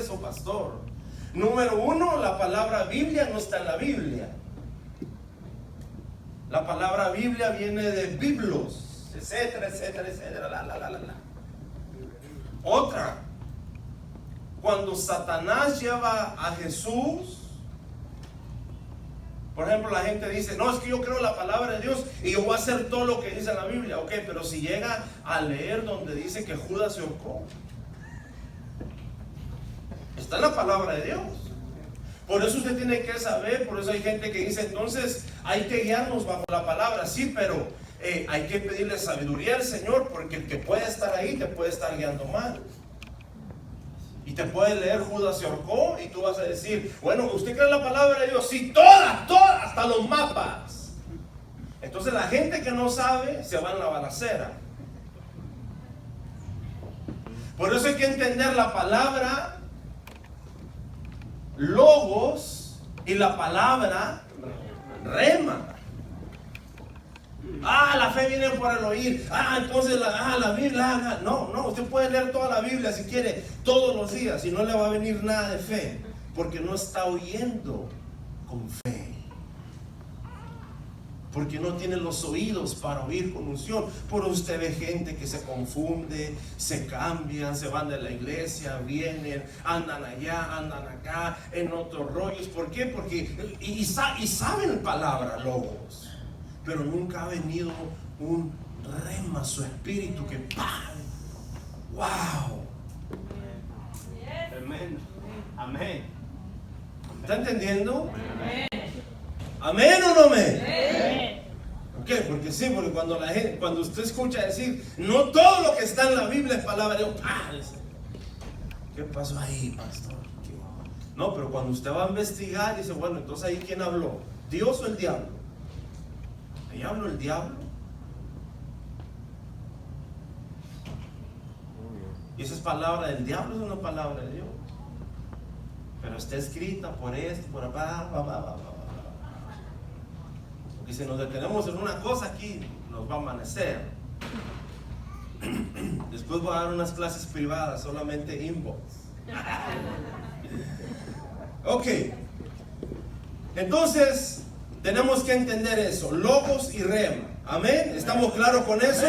eso, pastor? Número uno, la palabra Biblia no está en la Biblia. La palabra Biblia viene de biblos, etcétera, etcétera, etcétera, Otra, cuando Satanás lleva a Jesús, por ejemplo, la gente dice, no, es que yo creo la palabra de Dios y yo voy a hacer todo lo que dice la Biblia. Ok, pero si llega a leer donde dice que Judas se ahorcó, está en la palabra de Dios. Por eso usted tiene que saber, por eso hay gente que dice, entonces hay que guiarnos bajo la palabra. Sí, pero hay que pedirle sabiduría al Señor, porque el que puede estar ahí te puede estar guiando mal. Y te puede leer Judas se ahorcó y tú vas a decir, bueno, ¿usted cree en la palabra de Dios? Sí, todas, hasta los mapas. Entonces la gente que no sabe se va en la balacera. Por eso hay que entender la palabra logos y la palabra rema. La fe viene por el oír. Entonces la Biblia. No, usted puede leer toda la Biblia si quiere, todos los días, y no le va a venir nada de fe, porque no está oyendo con fe, porque no tiene los oídos para oír con unción. Por usted ve gente que se confunde, se cambian, se van de la iglesia, vienen, andan allá, andan acá, en otros rollos. ¿Por qué? Porque y saben palabra, logos, pero nunca ha venido un rema a su espíritu que ¡pam! ¡Wow! Amén. Amén. ¿Está entendiendo? Amén. ¿Amén o no amén? Amén. ¿Por qué? Porque sí, porque cuando usted escucha decir, no todo lo que está en la Biblia es palabra de Dios, ¿qué pasó ahí, pastor? No, pero cuando usted va a investigar, dice, bueno, entonces ahí ¿quién habló? ¿Dios o el diablo? ¿Ahí habló el diablo? Y esa es palabra del diablo, es una palabra de Dios. Pero está escrita por esto, por acá, porque si nos detenemos en una cosa aquí, nos va a amanecer. Después voy a dar unas clases privadas, solamente inbox. Ok. Entonces, tenemos que entender eso, logos y rema. Amén. ¿Estamos claros con eso?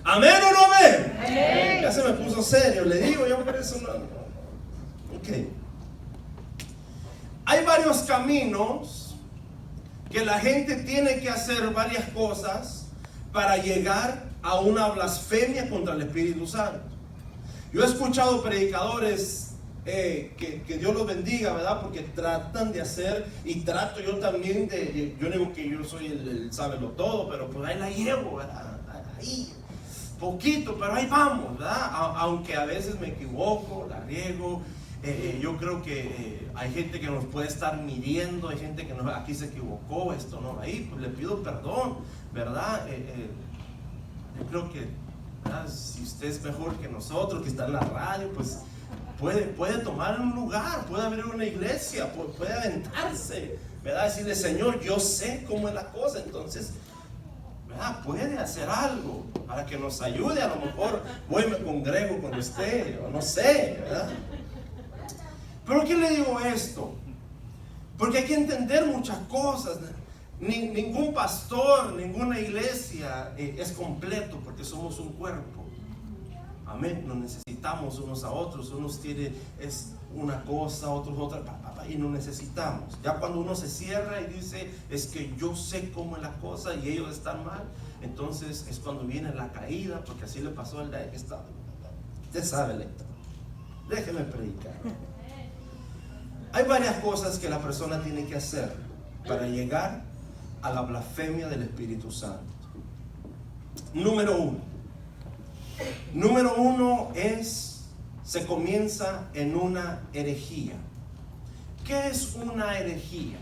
¿Amén o no amén? Ya se me puso serio, le digo, yo por eso no. Ok. Hay varios caminos que la gente tiene que hacer varias cosas para llegar a una blasfemia contra el Espíritu Santo. Yo he escuchado predicadores que Dios los bendiga, ¿verdad? Porque tratan de hacer, y trato yo también yo digo que yo soy el sábelo todo, pero pues ahí la llevo, ¿verdad? Ahí, poquito, pero ahí vamos, ¿verdad? Aunque a veces me equivoco, la riego. Yo creo que hay gente que nos puede estar midiendo, hay gente que aquí se equivocó, esto no, ahí pues le pido perdón, ¿verdad? Yo creo que, ¿verdad? Si usted es mejor que nosotros, que está en la radio, pues puede tomar un lugar, puede abrir una iglesia, puede aventarse, ¿verdad? Decirle, Señor, yo sé cómo es la cosa, entonces, ¿verdad? Puede hacer algo para que nos ayude. A lo mejor voy y me congrego con usted, o no sé, ¿verdad? ¿Pero qué le digo esto? Porque hay que entender muchas cosas. Ningún pastor, ninguna iglesia es completo, porque somos un cuerpo. Amén. Nos necesitamos unos a otros. Unos tienen es una cosa, otros otra, y nos necesitamos. Ya cuando uno se cierra y dice, es que yo sé cómo es la cosa y ellos están mal, entonces es cuando viene la caída, porque así le pasó al de que estaba. Usted sabe, lector. Déjeme predicar. Hay varias cosas que la persona tiene que hacer para llegar a la blasfemia del Espíritu Santo. Número uno se comienza en una herejía. ¿Qué es una herejía?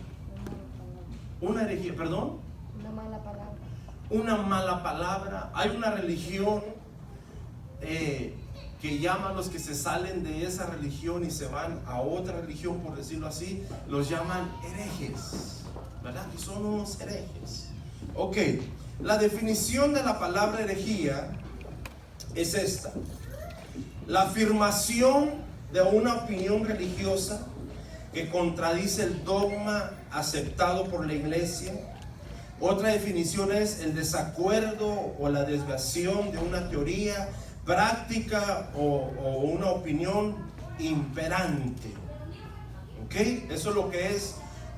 Una herejía, perdón. Una mala palabra. Una mala palabra. Hay una religión que llaman los que se salen de esa religión y se van a otra religión, por decirlo así, los llaman herejes, ¿verdad? Que son unos herejes. Ok, la definición de la palabra herejía es esta: la afirmación de una opinión religiosa que contradice el dogma aceptado por la iglesia. Otra definición es el desacuerdo o la desviación de una teoría, práctica o una opinión imperante. ¿Ok? Eso es lo que es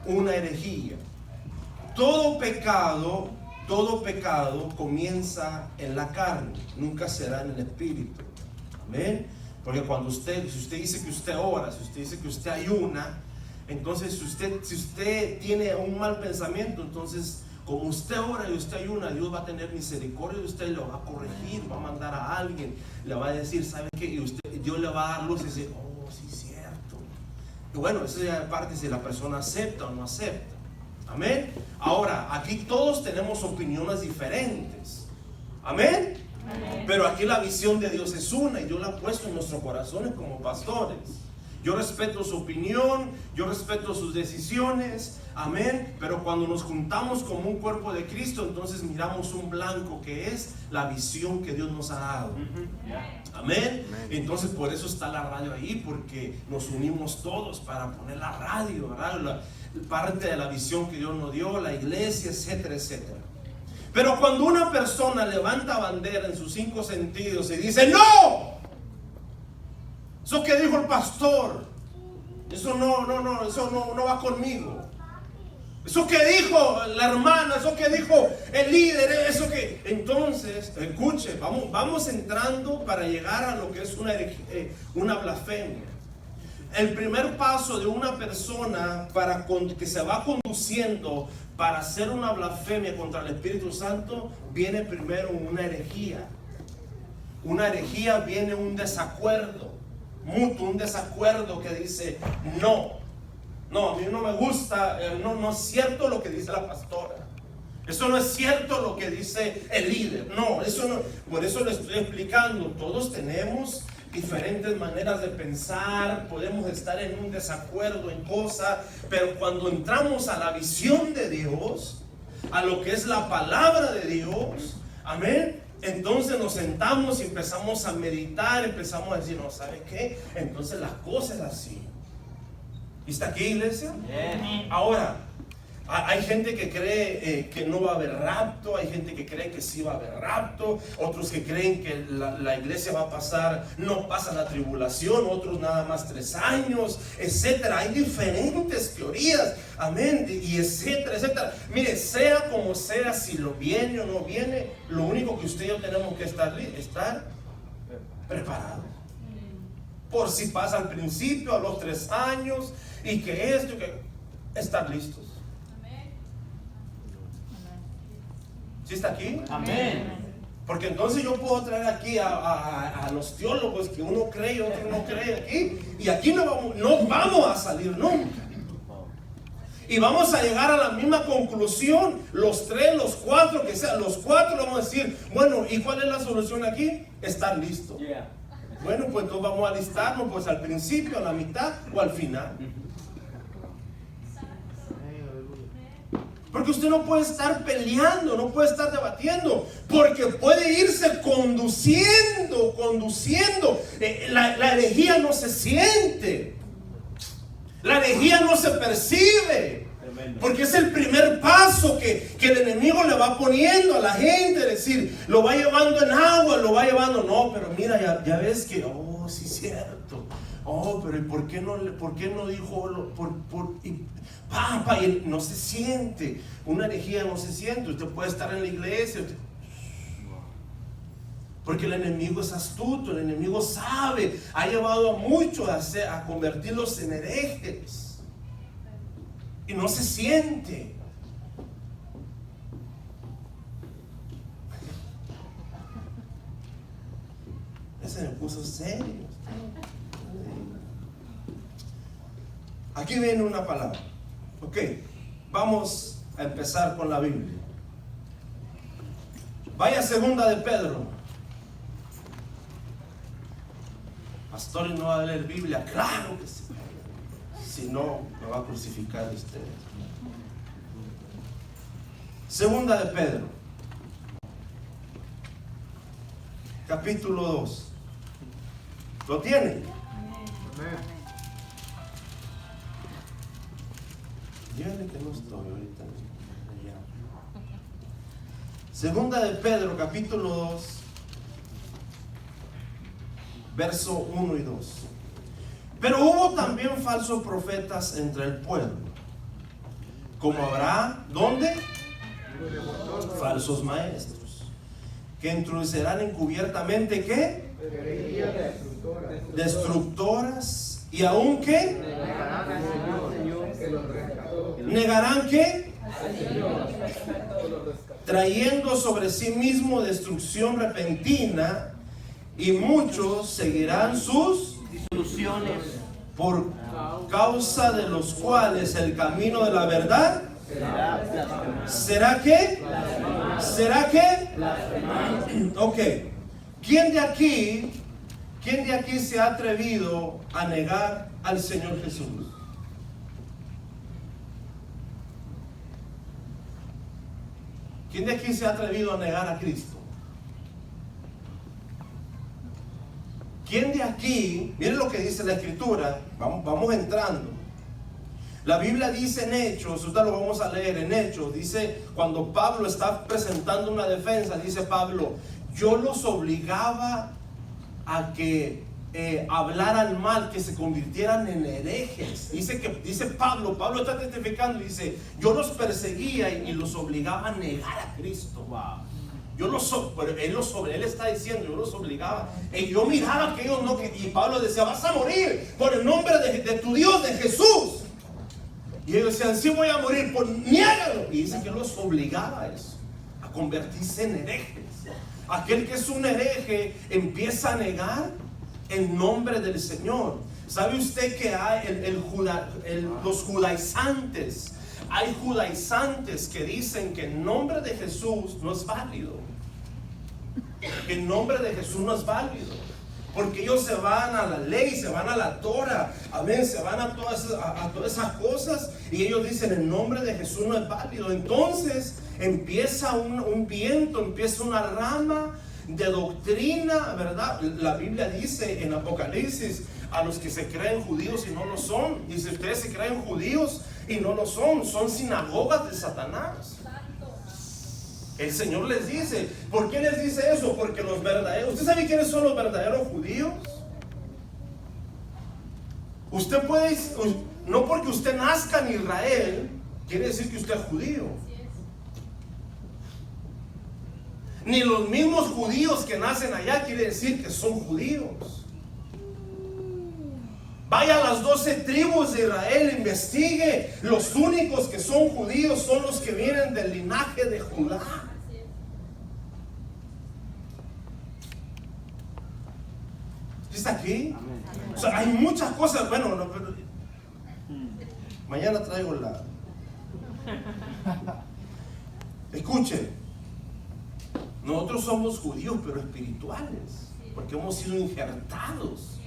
una herejía. Todo pecado comienza en la carne, nunca será en el espíritu. Amén. Porque si usted dice que usted ora, si usted dice que usted ayuna, entonces si usted tiene un mal pensamiento, entonces como usted ora y usted ayuna, Dios va a tener misericordia de usted, lo va a corregir, va a mandar a alguien, le va a decir, ¿sabe qué? Y Dios le va a dar luz y dice, oh, sí, cierto. Y bueno, eso ya parte si la persona acepta o no acepta. Amén. Ahora, aquí todos tenemos opiniones diferentes. Amén. Amén. Pero aquí la visión de Dios es una y Dios la ha puesto en nuestros corazones como pastores. Yo respeto su opinión, yo respeto sus decisiones, amén. Pero cuando nos juntamos como un cuerpo de Cristo, entonces miramos un blanco que es la visión que Dios nos ha dado. Amén. Entonces por eso está la radio ahí, porque nos unimos todos para poner la radio, ¿verdad? Parte de la visión que Dios nos dio, la iglesia, etcétera, etcétera. Pero cuando una persona levanta bandera en sus 5 sentidos y dice, ¡no! Eso que dijo el pastor, eso no va conmigo. Eso que dijo la hermana, eso que dijo el líder, eso que... Entonces, escuche, vamos entrando para llegar a lo que es una blasfemia. El primer paso de una persona que se va conduciendo para hacer una blasfemia contra el Espíritu Santo, viene primero una herejía. Una herejía viene un desacuerdo mutuo, un desacuerdo que dice no, a mí no me gusta, no es cierto lo que dice la pastora, eso no es cierto lo que dice el líder, no, eso no. Por eso le estoy explicando, todos tenemos diferentes maneras de pensar, podemos estar en un desacuerdo en cosas, pero cuando entramos a la visión de Dios, a lo que es la palabra de Dios, amén, entonces nos sentamos y empezamos a meditar, empezamos a decir, no, ¿sabe qué? Entonces las cosas así. ¿Y está aquí, iglesia? Yeah. Ahora, hay gente que cree que no va a haber rapto, hay gente que cree que sí va a haber rapto, otros que creen que la iglesia va a pasar, no pasa la tribulación, otros nada más 3 años, etcétera. Hay diferentes teorías, amén, y etcétera, etcétera. Mire, sea como sea, si lo viene o no viene, lo único que usted y yo tenemos que estar preparados. Por si pasa al principio, a los 3 años, y que esto, que estar listos. ¿Sí está aquí? Amén. Porque entonces yo puedo traer aquí a los teólogos que uno cree y otro no cree aquí, y aquí no vamos a salir nunca. Y vamos a llegar a la misma conclusión, los 3, los 4, que sean, los 4 vamos a decir, bueno, ¿y cuál es la solución aquí? Estar listo. Yeah. Bueno, pues entonces vamos a alistarnos pues al principio, a la mitad o al final. Porque usted no puede estar peleando, no puede estar debatiendo, porque puede irse conduciendo. La herejía no se siente, la herejía no se percibe, porque es el primer paso que el enemigo le va poniendo a la gente, es decir, lo va llevando en agua, lo va llevando, no, pero mira, ya ves que, oh, sí es cierto. Oh, pero ¿y por qué no dijo? Y no se siente. Una herejía no se siente. Usted puede estar en la iglesia. Porque el enemigo es astuto, el enemigo sabe. Ha llevado a muchos a convertirlos en herejes. Y no se siente. Ese me puso serio. Aquí viene una palabra. Ok, vamos a empezar con la Biblia. Vaya a 2 de Pedro. Pastor, ¿no va a leer Biblia? Claro que sí. Si no, me va a crucificar usted. 2 de Pedro, capítulo 2. ¿Lo tienen? Dígale que no estoy ahorita. Segunda de Pedro, capítulo 2, verso 1 y 2. Pero hubo también falsos profetas entre el pueblo, como habrá, ¿dónde? Falsos maestros, que introducirán encubiertamente, ¿qué? Destructoras, y aún ¿qué? Negarán ¿qué? Trayendo sobre sí mismo destrucción repentina, y muchos seguirán sus disoluciones, por causa de los cuales el camino de la verdad ¿será qué? ¿Será qué? Ok. ¿Quién de aquí se ha atrevido a negar al Señor Jesús? ¿Quién de aquí se ha atrevido a negar a Cristo? ¿Quién de aquí, miren lo que dice la Escritura, vamos entrando. La Biblia dice en Hechos, ahorita lo vamos a leer en Hechos, dice, cuando Pablo está presentando una defensa, dice Pablo, yo los obligaba a que hablaran mal, que se convirtieran en herejes. Dice Pablo está testificando y dice, yo los perseguía y los obligaba a negar a Cristo. Wow. Él está diciendo, yo los obligaba. Y yo miraba que ellos no, y Pablo decía, vas a morir por el nombre de tu Dios, de Jesús. Y ellos decían, sí voy a morir, pues niégalo. Y dice que los obligaba a eso, a convertirse en herejes. Aquel que es un hereje empieza a negar el nombre del Señor. ¿Sabe usted que hay los judaizantes? Hay judaizantes que dicen que el nombre de Jesús no es válido. Que el nombre de Jesús no es válido. Porque ellos se van a la ley, se van a la Torah, amén, se van a todas esas cosas. Y ellos dicen el nombre de Jesús no es válido. Entonces empieza un viento, empieza una rama de doctrina, ¿verdad? La Biblia dice en Apocalipsis a los que se creen judíos y no lo son. Dice, ustedes se creen judíos y no lo son sinagogas de Satanás. El Señor les dice, ¿por qué les dice eso? Porque los verdaderos, ¿usted sabe quiénes son los verdaderos judíos? Usted puede, no porque usted nazca en Israel, quiere decir que usted es judío. Ni los mismos judíos que nacen allá quiere decir que son judíos. Vaya a las 12 tribus de Israel, investigue. Los únicos que son judíos son los que vienen del linaje de Judá. ¿Está aquí? O sea, hay muchas cosas. Bueno, no, pero mañana traigo la. Escuchen, nosotros somos judíos, pero espirituales, porque hemos sido injertados.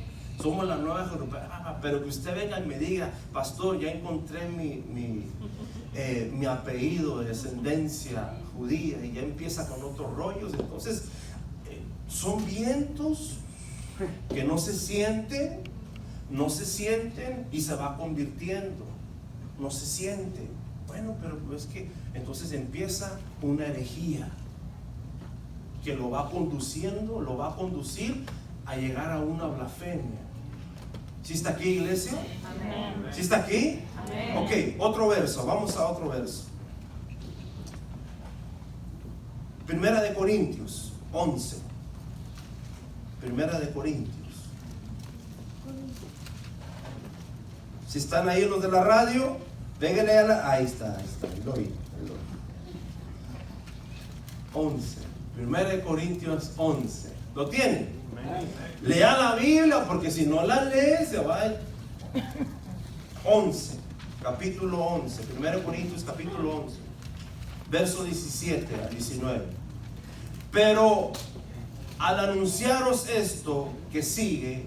Somos la nueva Jerusalén. Pero que usted venga y me diga, pastor, ya encontré mi apellido de descendencia judía, y ya empieza con otros rollos. Entonces, son vientos que no se sienten y se va convirtiendo. No se siente. Bueno, pero es que entonces empieza una herejía que lo va conduciendo, lo va a conducir a llegar a una blasfemia. ¿Sí está aquí, iglesia? Amén. ¿Sí está aquí? Amén. Ok, otro verso, vamos a otro verso. Primera de Corintios 11. Primera de Corintios. Si están ahí los de la radio, péguenle a la. Ahí está, lo oí. 11. Primera de Corintios 11. ¿Lo tienen? Lea la Biblia, porque si no la lee se va a 11, capítulo 11, 1 Corintios capítulo 11, verso 17 a 19. Pero al anunciaros esto que sigue,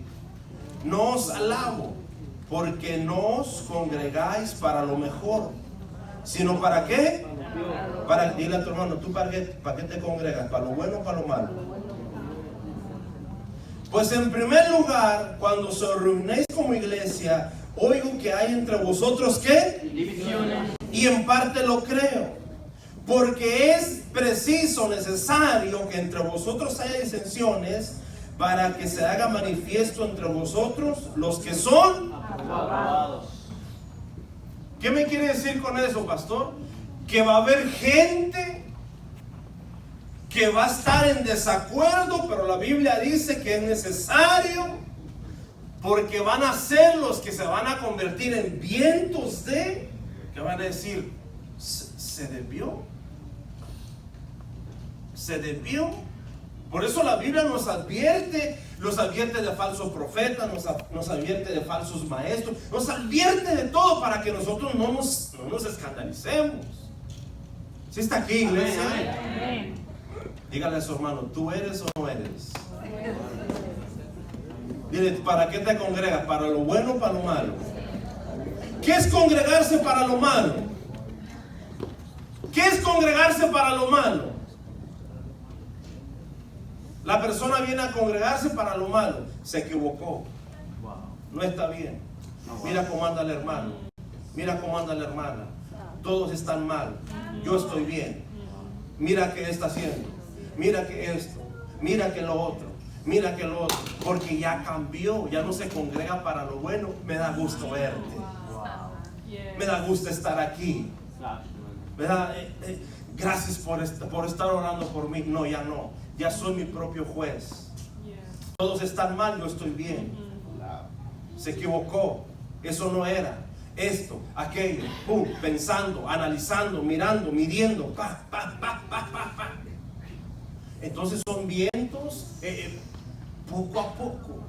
no os alabo, porque no os congregáis para lo mejor, sino ¿para qué? Dile a tu hermano, ¿tú para qué te congregas? ¿Para lo bueno o para lo malo? Pues en primer lugar, cuando os reunéis como iglesia, oigo que hay entre vosotros ¿qué? Divisiones. Y en parte lo creo. Porque es preciso, necesario que entre vosotros haya disensiones para que se haga manifiesto entre vosotros los que son Aprobados. ¿Qué me quiere decir con eso, pastor? Que va a haber gente que va a estar en desacuerdo, pero la Biblia dice que es necesario, porque van a ser los que se van a convertir en vientos de, que van a decir, se desvió. Por eso la Biblia nos advierte de falsos profetas, nos advierte de falsos maestros, nos advierte de todo para que nosotros no nos escandalicemos. ¿Sí está aquí, iglesia? Amén. Dígale a su hermano, ¿tú eres o no eres? Dile, ¿para qué te congregas? ¿Para lo bueno o para lo malo? ¿Qué es congregarse para lo malo? ¿Qué es congregarse para lo malo? La persona viene a congregarse para lo malo. Se equivocó. No está bien. Mira cómo anda el hermano. Mira cómo anda la hermana. Todos están mal. Yo estoy bien. Mira qué está haciendo. Mira que esto. Mira que lo otro. Mira que lo otro. Porque ya cambió. Ya no se congrega para lo bueno. Me da gusto verte. Me da gusto estar aquí. ¿Verdad? Gracias por estar orando por mí. No, ya no. Ya soy mi propio juez. Todos están mal, yo estoy bien. Se equivocó. Eso no era. Esto, aquello, pum, pensando, analizando, mirando, midiendo. Pa. Entonces son vientos poco a poco.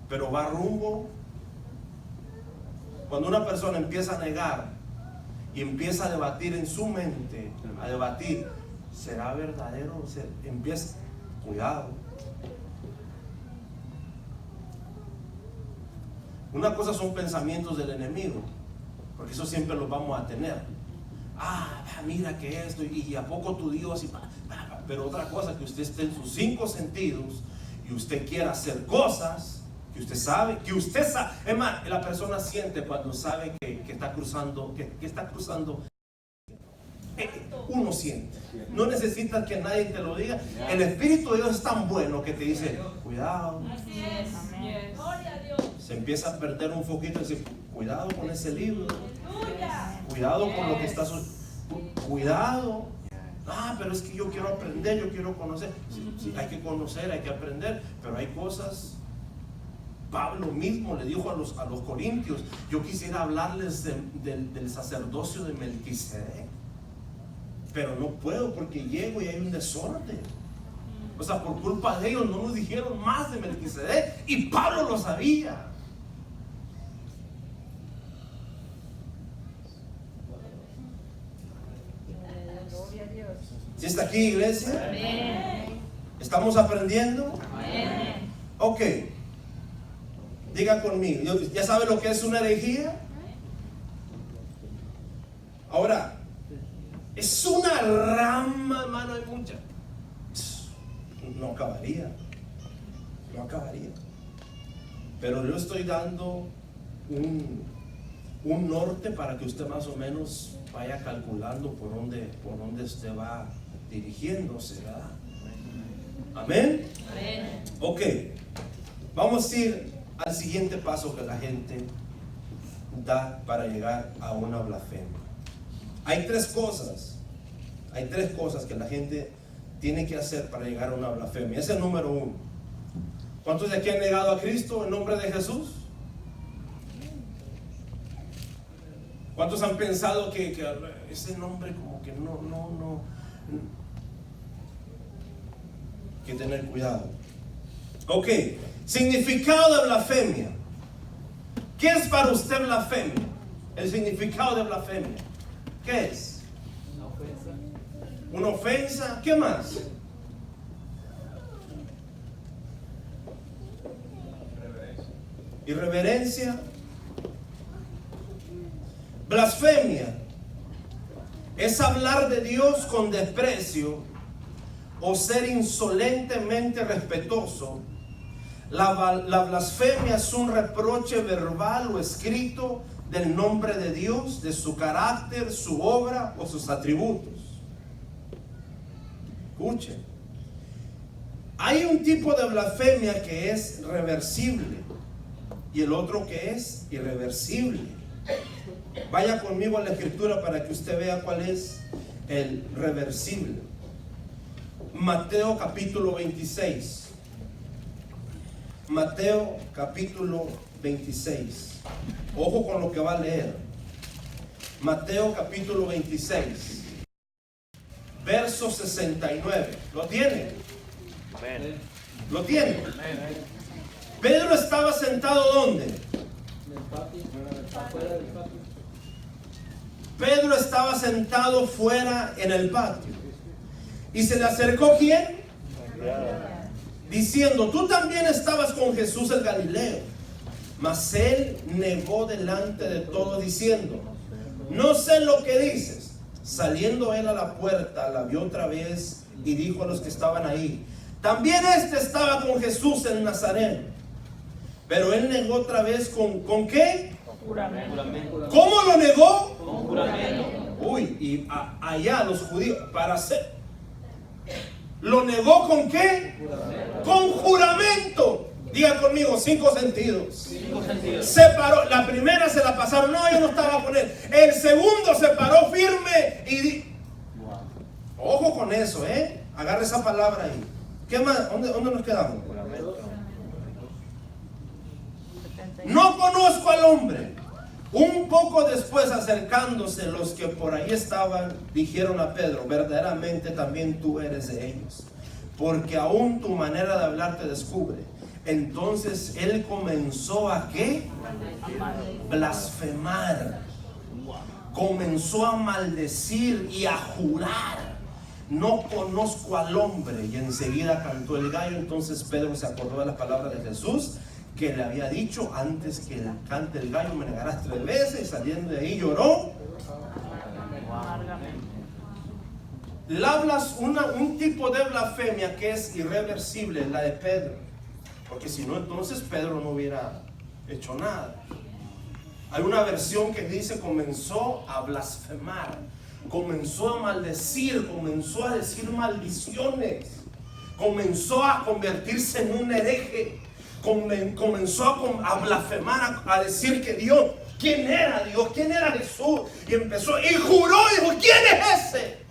Pero va rumbo. Cuando una persona empieza a negar y empieza a debatir en su mente, a debatir, ¿será verdadero? Empieza, cuidado. Una cosa son pensamientos del enemigo, porque eso siempre los vamos a tener. Mira que esto, y a poco tu Dios, pero otra cosa que usted esté en sus 5 sentidos y usted quiera hacer cosas que usted sabe, es más, la persona siente cuando sabe que está cruzando, que está cruzando. Uno siente, no necesitas que nadie te lo diga. El Espíritu de Dios es tan bueno que te dice, cuidado. Así es. Amén. Gloria a Dios. Se empieza a perder un poquito y dice, cuidado con ese libro, Aleluya. cuidado con lo que estás, cuidado. Pero es que yo quiero aprender, yo quiero conocer. Sí, hay que conocer, hay que aprender, pero hay cosas. Pablo mismo le dijo a los corintios, yo quisiera hablarles del sacerdocio de Melquisedec, pero no puedo porque llego y hay un desorden. O sea, por culpa de ellos no nos dijeron más de Melquisedec, y Pablo lo sabía. Gloria a Dios. ¿Sí está aquí, iglesia? Amén. ¿Estamos aprendiendo? Amén. Ok. Diga conmigo, ¿ya sabe lo que es una herejía? Ahora, es una rama, hermano, hay mucha. No acabaría. Pero yo estoy dando un norte para que usted más o menos vaya calculando por dónde usted va dirigiéndose, ¿verdad? Amén. Amén. Ok, vamos a ir al siguiente paso que la gente da para llegar a una blasfemia. Hay tres cosas que la gente tiene que hacer para llegar a una blasfemia. Ese es el número 1. ¿Cuántos de aquí han negado a Cristo en nombre de Jesús? ¿Cuántos han pensado que ese nombre como que no? Hay que tener cuidado. Ok, significado de blasfemia. ¿Qué es para usted blasfemia? El significado de blasfemia. ¿Qué es? Una ofensa. ¿Qué más? Irreverencia. Blasfemia es hablar de Dios con desprecio o ser insolentemente respetuoso. La blasfemia es un reproche verbal o escrito del nombre de Dios, de su carácter, su obra o sus atributos. Escuchen, hay un tipo de blasfemia que es reversible y el otro que es irreversible. Vaya conmigo a la escritura para que usted vea cuál es el reversible. Mateo capítulo 26. Mateo capítulo 26. Ojo con lo que va a leer. Mateo capítulo 26, verso 69. ¿Lo tiene? ¿Lo tiene? Pedro estaba sentado ¿dónde? En el patio, afuera del patio. Pedro estaba sentado fuera en el patio. ¿Y se le acercó quién? Diciendo: tú también estabas con Jesús el Galileo. Mas él negó delante de todos diciendo: no sé lo que dices. Saliendo él a la puerta, la vio otra vez y dijo a los que estaban ahí: también este estaba con Jesús el Nazareno. Pero él negó otra vez ¿con qué? Juramento. ¿Cómo lo negó? Con juramento. Uy, y allá los judíos, para hacer. ¿Lo negó con qué? Con juramento. Diga conmigo, 5 sentidos. 5 sentidos. Se paró, la primera se la pasaron, no, yo no estaba con él. El segundo se paró firme y ojo con eso, agarre esa palabra ahí. ¿Qué más? ¿Dónde nos quedamos? No conozco al hombre. Un poco después, acercándose los que por ahí estaban, dijeron a Pedro: verdaderamente también tú eres de ellos, porque aún tu manera de hablar te descubre. Entonces él comenzó a ¿qué? Blasfemar. Comenzó a maldecir y a jurar: no conozco al hombre. Y enseguida cantó el gallo. Entonces Pedro se acordó de las palabras de Jesús, que le había dicho: antes que cante el gallo me negarás 3 veces. Y saliendo de ahí lloró. Un tipo de blasfemia que es irreversible, la de Pedro. Porque si no, entonces Pedro no hubiera hecho nada. Hay una versión que dice: comenzó a blasfemar, comenzó a maldecir, comenzó a decir maldiciones, comenzó a convertirse en un hereje, comenzó a blasfemar, a decir que Dios, ¿quién era Dios? ¿Quién era Jesús? Y empezó, y juró, y dijo: ¿quién es ese?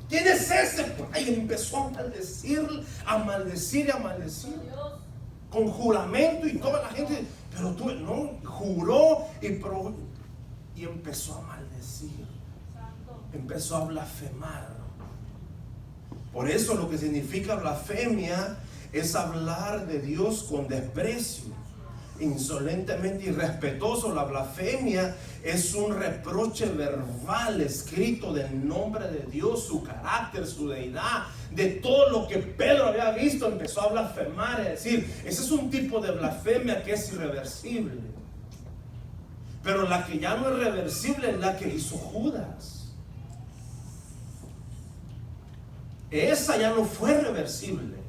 ¿Quién es ese? Y empezó a maldecir, a maldecir y a maldecir. Con juramento, y toda la gente, pero tú no, juró y empezó a maldecir, empezó a blasfemar. Por eso lo que significa blasfemia es hablar de Dios con desprecio, insolentemente irrespetuoso. La blasfemia es un reproche verbal escrito del nombre de Dios, su carácter, su deidad, de todo lo que Pedro había visto. Empezó a blasfemar y a decir. Ese es un tipo de blasfemia que es irreversible. Pero la que ya no es reversible es la que hizo Judas. Esa ya no fue reversible.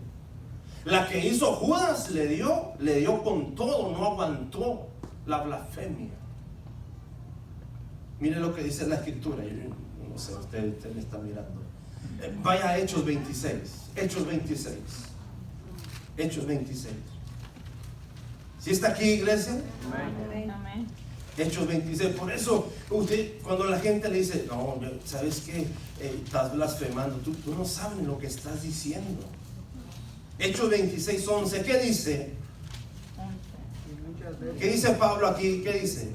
La que hizo Judas le dio con todo, no aguantó la blasfemia. Mire lo que dice la escritura. Yo no sé, usted me está mirando. Vaya a Hechos 26. Hechos 26. Hechos 26. ¿Sí está aquí, iglesia? Amén. Hechos 26. Por eso usted, cuando la gente le dice: no, ¿sabes qué? Estás blasfemando. Tú no sabes lo que estás diciendo. Hechos 26, 11. ¿Qué dice? ¿Qué dice Pablo aquí? ¿Qué dice?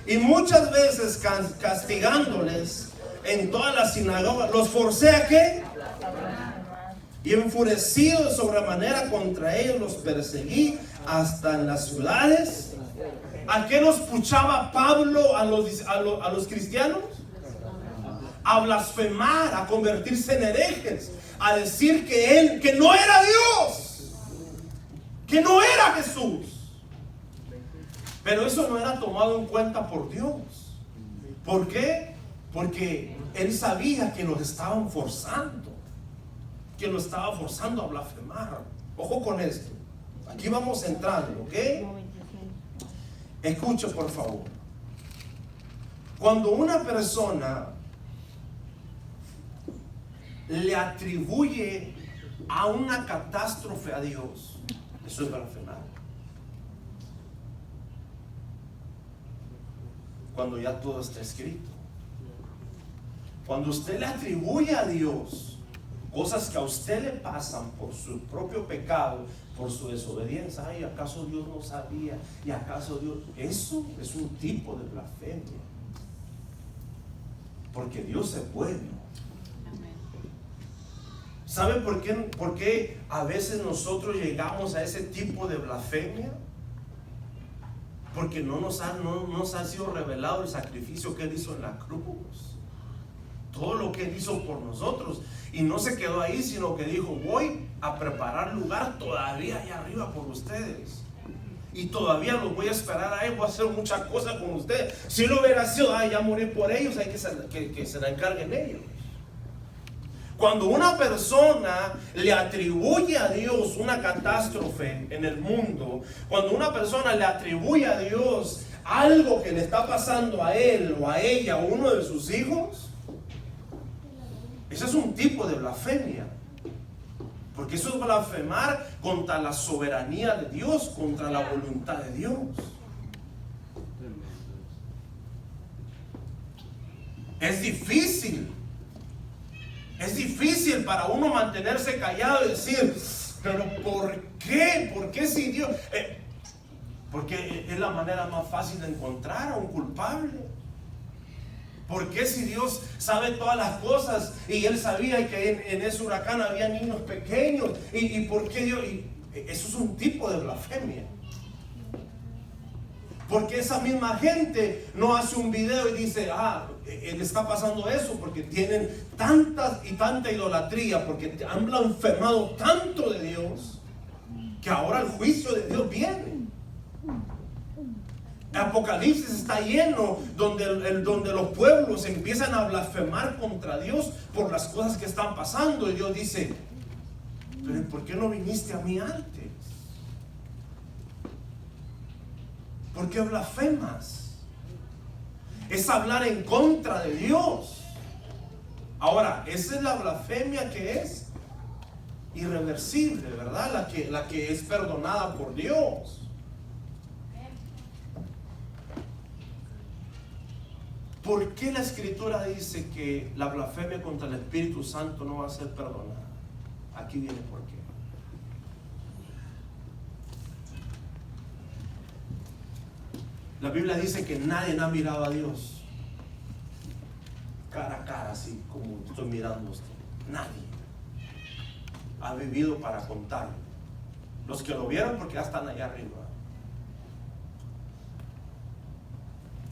Y muchas veces castigándoles en todas las sinagogas, los forcé a ¿qué? Y enfurecido de sobremanera contra ellos los perseguí hasta en las ciudades. ¿A qué los puchaba Pablo a los cristianos? A blasfemar, a convertirse en herejes, a decir que no era Dios, que no era Jesús. Pero eso no era tomado en cuenta por Dios. ¿Por qué? Porque él sabía que los estaban forzando. que lo estaba forzando a blasfemar. Ojo con esto. Aquí vamos entrando, ¿ok? Escuche por favor. Cuando una persona le atribuye a una catástrofe a Dios, eso es blasfemar. Cuando ya todo está escrito. Cuando usted le atribuye a Dios cosas que a usted le pasan por su propio pecado, por su desobediencia, ay, ¿acaso Dios no sabía? ¿Y acaso Dios? Eso es un tipo de blasfemia. Porque Dios es bueno. ¿Sabe por qué a veces nosotros llegamos a ese tipo de blasfemia? Porque no nos ha sido revelado el sacrificio que Él hizo en la cruz. Todo lo que Él hizo por nosotros. Y no se quedó ahí, sino que dijo, voy a preparar lugar todavía allá arriba por ustedes. Y todavía los voy a esperar a Él, voy a hacer muchas cosas con ustedes. Si no hubiera sido, ya morir por ellos, hay que se la encarguen ellos. Cuando una persona le atribuye a Dios una catástrofe en el mundo, cuando una persona le atribuye a Dios algo que le está pasando a él o a ella o a uno de sus hijos, ese es un tipo de blasfemia. Porque eso es blasfemar contra la soberanía de Dios, contra la voluntad de Dios. Es difícil. Es difícil para uno mantenerse callado y decir, pero ¿por qué? ¿Por qué si Dios? Porque es la manera más fácil de encontrar a un culpable. ¿Por qué si Dios sabe todas las cosas y Él sabía que en ese huracán había niños pequeños? ¿Y por qué Dios? Eso es un tipo de blasfemia. Porque esa misma gente no hace un video y dice, le está pasando eso porque tienen tanta idolatría, porque han blasfemado tanto de Dios, que ahora el juicio de Dios viene. Apocalipsis está lleno donde los pueblos empiezan a blasfemar contra Dios por las cosas que están pasando. Y Dios dice, pero ¿por qué no viniste a mí antes? ¿Por qué blasfemas? Es hablar en contra de Dios. Ahora, esa es la blasfemia que es irreversible, ¿verdad? La que es perdonada por Dios. ¿Por qué la Escritura dice que la blasfemia contra el Espíritu Santo no va a ser perdonada? Aquí viene por qué. La Biblia dice que nadie ha mirado a Dios cara a cara, así como estoy mirando a usted. Nadie ha vivido para contarlo. Los que lo vieron porque ya están allá arriba.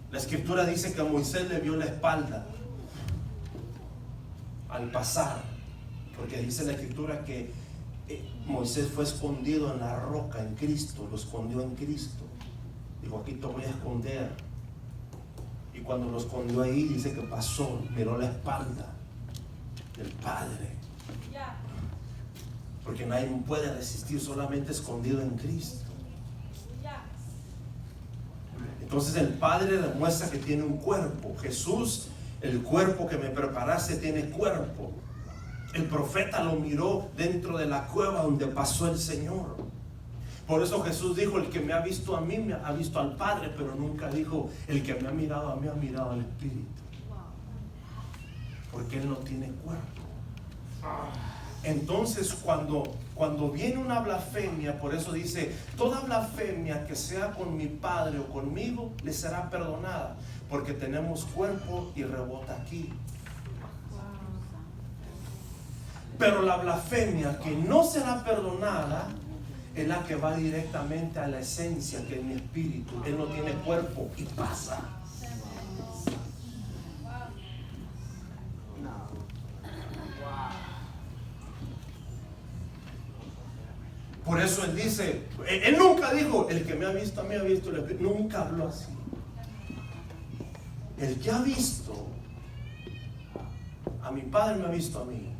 La Escritura dice que a Moisés le vio la espalda al pasar, porque dice la Escritura que Moisés fue escondido en la roca en Cristo, lo escondió en Cristo. Dijo, aquí te voy a esconder. Y cuando lo escondió ahí, dice que pasó, miró la espalda del Padre. Porque nadie puede resistir solamente escondido en Cristo. Entonces el Padre demuestra que tiene un cuerpo. Jesús, el cuerpo que me preparaste, tiene cuerpo. El profeta lo miró dentro de la cueva donde pasó el Señor. Por eso Jesús dijo, el que me ha visto a mí, me ha visto al Padre, pero nunca dijo, el que me ha mirado a mí, ha mirado al Espíritu. Porque Él no tiene cuerpo. Entonces cuando viene una blasfemia, por eso dice, toda blasfemia que sea con mi Padre o conmigo, le será perdonada, porque tenemos cuerpo y rebota aquí. Pero la blasfemia que no será perdonada es la que va directamente a la esencia, que es mi espíritu. Él no tiene cuerpo y pasa. Por eso Él dice, Él nunca dijo, el que me ha visto a mí ha visto el Espíritu. Nunca habló así. El que ha visto a mi Padre me ha visto a mí.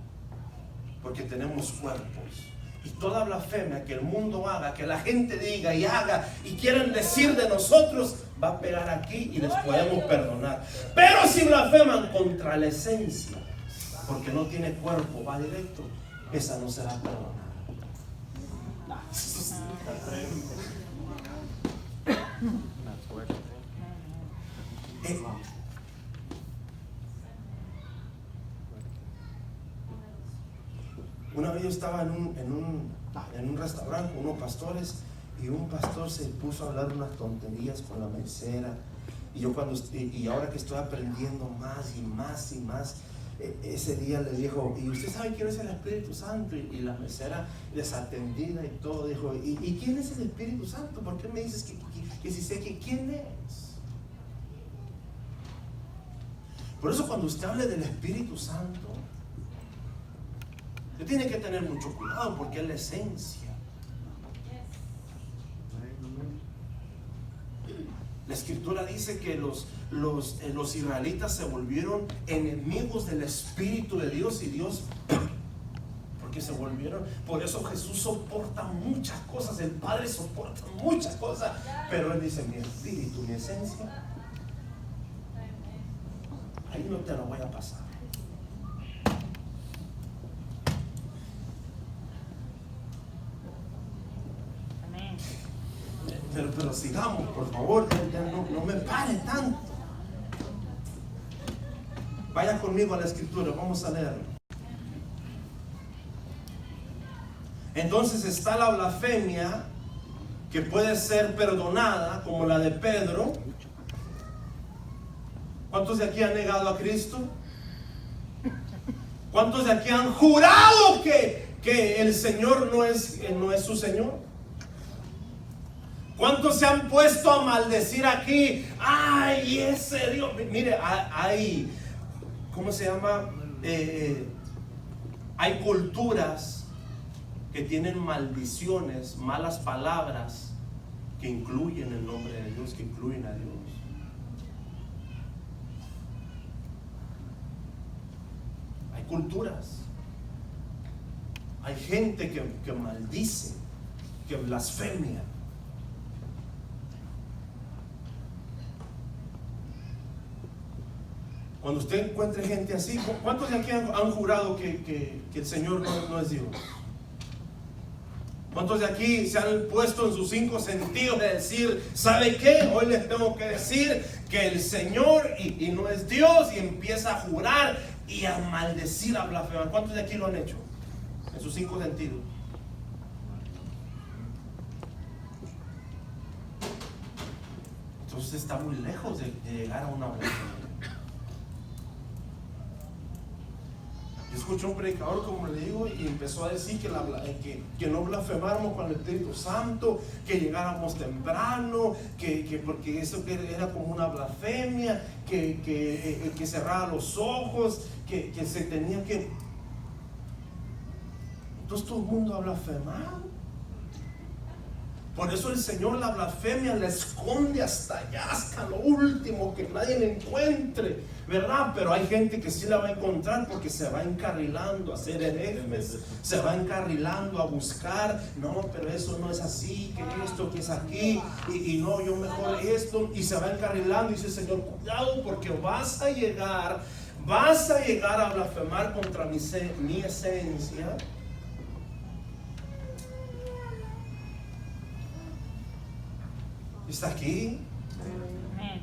porque tenemos cuerpos. Y toda blasfemia que el mundo haga, que la gente diga y haga y quieran decir de nosotros, va a pegar aquí y les podemos perdonar. Pero si blasfeman contra la esencia, porque no tiene cuerpo, va directo, esa no será perdonada. Una vez yo estaba en un restaurante con unos pastores, y un pastor se puso a hablar unas tonterías con la mesera, y ahora que estoy aprendiendo más y más y más, ese día le dijo: ¿y usted sabe quién es el Espíritu Santo? Y la mesera, desatendida y todo, dijo: ¿y quién es el Espíritu Santo? ¿Por qué me dices que si sé que quién es? Por eso cuando usted hable del Espíritu Santo, usted tiene que tener mucho cuidado, porque es la esencia. La Escritura dice que los israelitas se volvieron enemigos del Espíritu de Dios, y Dios, porque se volvieron. Por eso Jesús soporta muchas cosas, el Padre soporta muchas cosas, pero Él dice: mi espíritu, mi esencia, ahí no te lo voy a pasar. Pero sigamos, por favor, ya no me pare tanto. Vaya conmigo a la Escritura, vamos a leerlo. Entonces está la blasfemia, que puede ser perdonada, como la de Pedro. ¿Cuántos de aquí han negado a Cristo? ¿Cuántos de aquí han jurado que el Señor no es su Señor? ¿Cuántos se han puesto a maldecir aquí? ¡Ay, ese Dios! Mire, hay, ¿cómo se llama? Hay culturas que tienen maldiciones, malas palabras, que incluyen el nombre de Dios, que incluyen a Dios. Hay culturas. Hay gente que maldice, que blasfemia. Cuando usted encuentre gente así, ¿cuántos de aquí han jurado que el Señor no es Dios? ¿Cuántos de aquí se han puesto en sus 5 sentidos de decir: ¿sabe qué? Hoy les tengo que decir que el Señor y no es Dios, y empieza a jurar y a maldecir, a blasfemar? ¿Cuántos de aquí lo han hecho? En sus 5 sentidos. Entonces está muy lejos de llegar a una blasfemia. Yo escuché un predicador, como le digo, y empezó a decir que no blasfemáramos con el Espíritu Santo, que llegáramos temprano, porque eso era como una blasfemia, que cerrara los ojos, que se tenía que... Entonces todo el mundo ha blasfemado. Por eso el Señor la blasfemia la esconde hasta allá, hasta lo último, que nadie la encuentre, ¿verdad? Pero hay gente que sí la va a encontrar, porque se va encarrilando a hacer herejes, se va encarrilando a buscar: no, pero eso no es así, que esto, que es aquí, y no, yo mejor esto, y se va encarrilando. Y dice el Señor: cuidado, porque vas a llegar a blasfemar contra mi esencia. ¿Está aquí? Amén.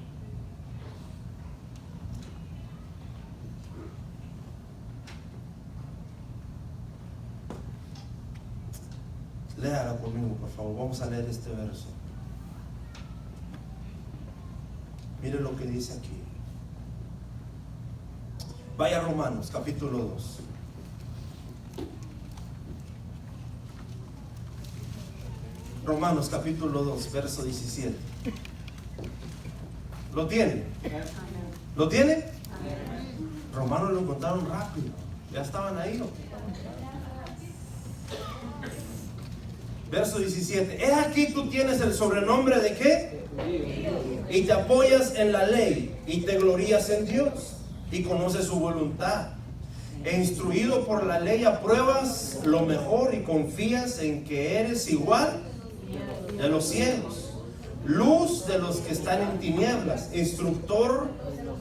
Léala conmigo, por favor. Vamos a leer este verso. Mire lo que dice aquí. Vaya a Romanos, capítulo 2. Romanos capítulo 2, verso 17. ¿Lo tiene? ¿Lo tiene? Romanos lo encontraron rápido. Ya estaban ahí, ¿no? Verso 17. He aquí, tú tienes el sobrenombre de ¿qué? Y te apoyas en la ley, y te glorías en Dios, y conoces su voluntad, e instruido por la ley apruebas lo mejor y confías en que eres igual de los cielos, luz de los que están en tinieblas, instructor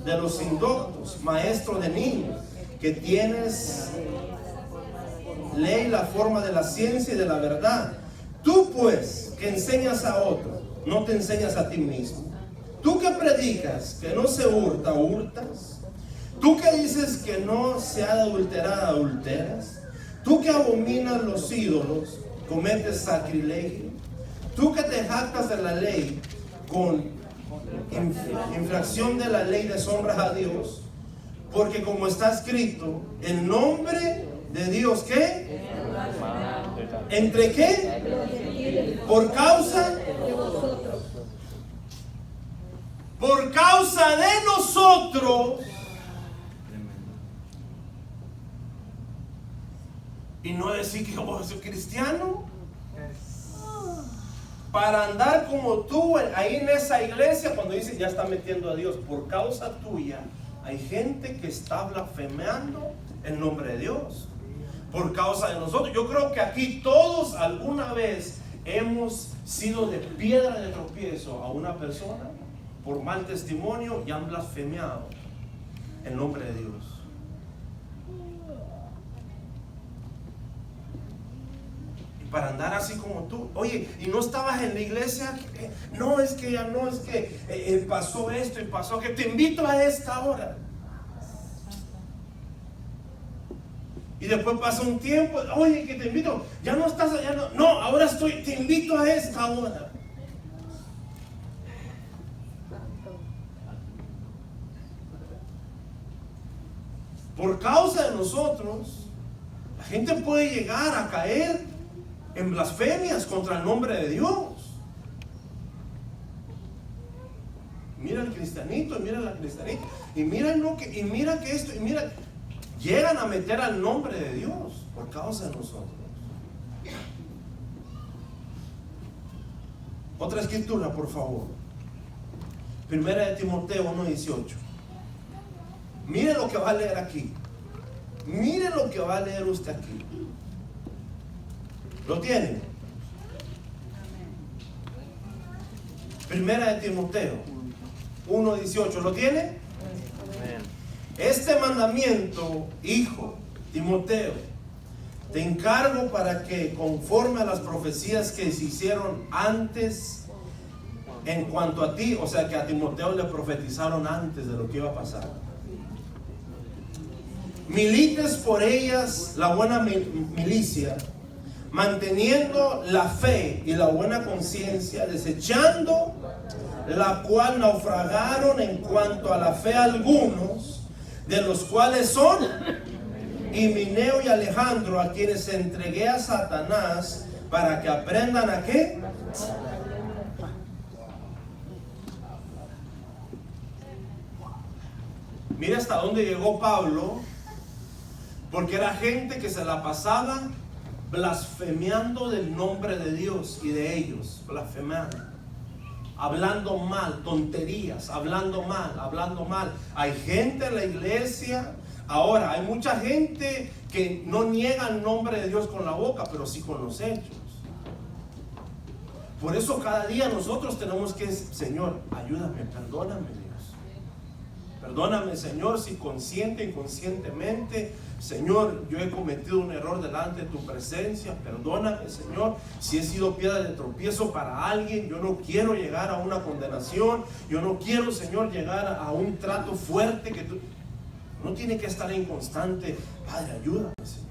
de los indoctos, maestro de niños, que tienes ley la forma de la ciencia y de la verdad. Tú pues que enseñas a otros, no te enseñas a ti mismo. Tú que predicas que no se hurta, hurtas. Tú que dices que no se ha de adulterar, adulteras. Tú que abominas los ídolos, cometes sacrilegio. Tú que te jactas de la ley, con infracción de la ley deshonras a Dios, porque como está escrito, el nombre de Dios, ¿qué? ¿Entre qué? Por causa de nosotros. Y no decir que vos sos cristiano para andar como tú ahí en esa iglesia. Cuando dice ya está metiendo a Dios, por causa tuya hay gente que está blasfemando el nombre de Dios por causa de nosotros. Yo creo que aquí todos alguna vez hemos sido de piedra de tropiezo a una persona por mal testimonio y han blasfemiado el nombre de Dios. Para andar así como tú. Oye, y no estabas en la iglesia. No, es que ya no, es que pasó esto y pasó que te invito a esta hora. Y después pasa un tiempo. Oye, que te invito. Ya no estás allá. No, ahora te invito a esta hora. Por causa de nosotros, la gente puede llegar a caer en blasfemias contra el nombre de Dios. Mira el cristianito, mira la cristianita, y mira que esto, y mira, llegan a meter al nombre de Dios por causa de nosotros. Otra escritura, por favor. Primera de Timoteo 1:18. Mire lo que va a leer aquí. Mire lo que va a leer usted aquí. ¿Lo tiene? Primera de Timoteo 1:18. ¿Lo tiene? Este mandamiento, hijo Timoteo, te encargo para que conforme a las profecías que se hicieron antes en cuanto a ti, o sea que a Timoteo le profetizaron antes de lo que iba a pasar, milites por ellas la buena milicia, manteniendo la fe y la buena conciencia, desechando la cual naufragaron en cuanto a la fe algunos, de los cuales son Himeneo y Alejandro, a quienes entregué a Satanás para que aprendan a ¿qué? Mira hasta dónde llegó Pablo, porque era gente que se la pasaba blasfemiando del nombre de Dios y de ellos, blasfemando, hablando mal, tonterías, hablando mal. Hay gente en la iglesia, ahora hay mucha gente que no niega el nombre de Dios con la boca, pero sí con los hechos. Por eso cada día nosotros tenemos que, Señor, ayúdame, perdóname Dios. Perdóname, Señor, si consciente e inconscientemente, Señor, yo he cometido un error delante de tu presencia. Perdóname, Señor, si he sido piedra de tropiezo para alguien. Yo no quiero llegar a una condenación. Yo no quiero, Señor, llegar a un trato fuerte que tú... No tiene que estar en constante, Padre, ayúdame, Señor.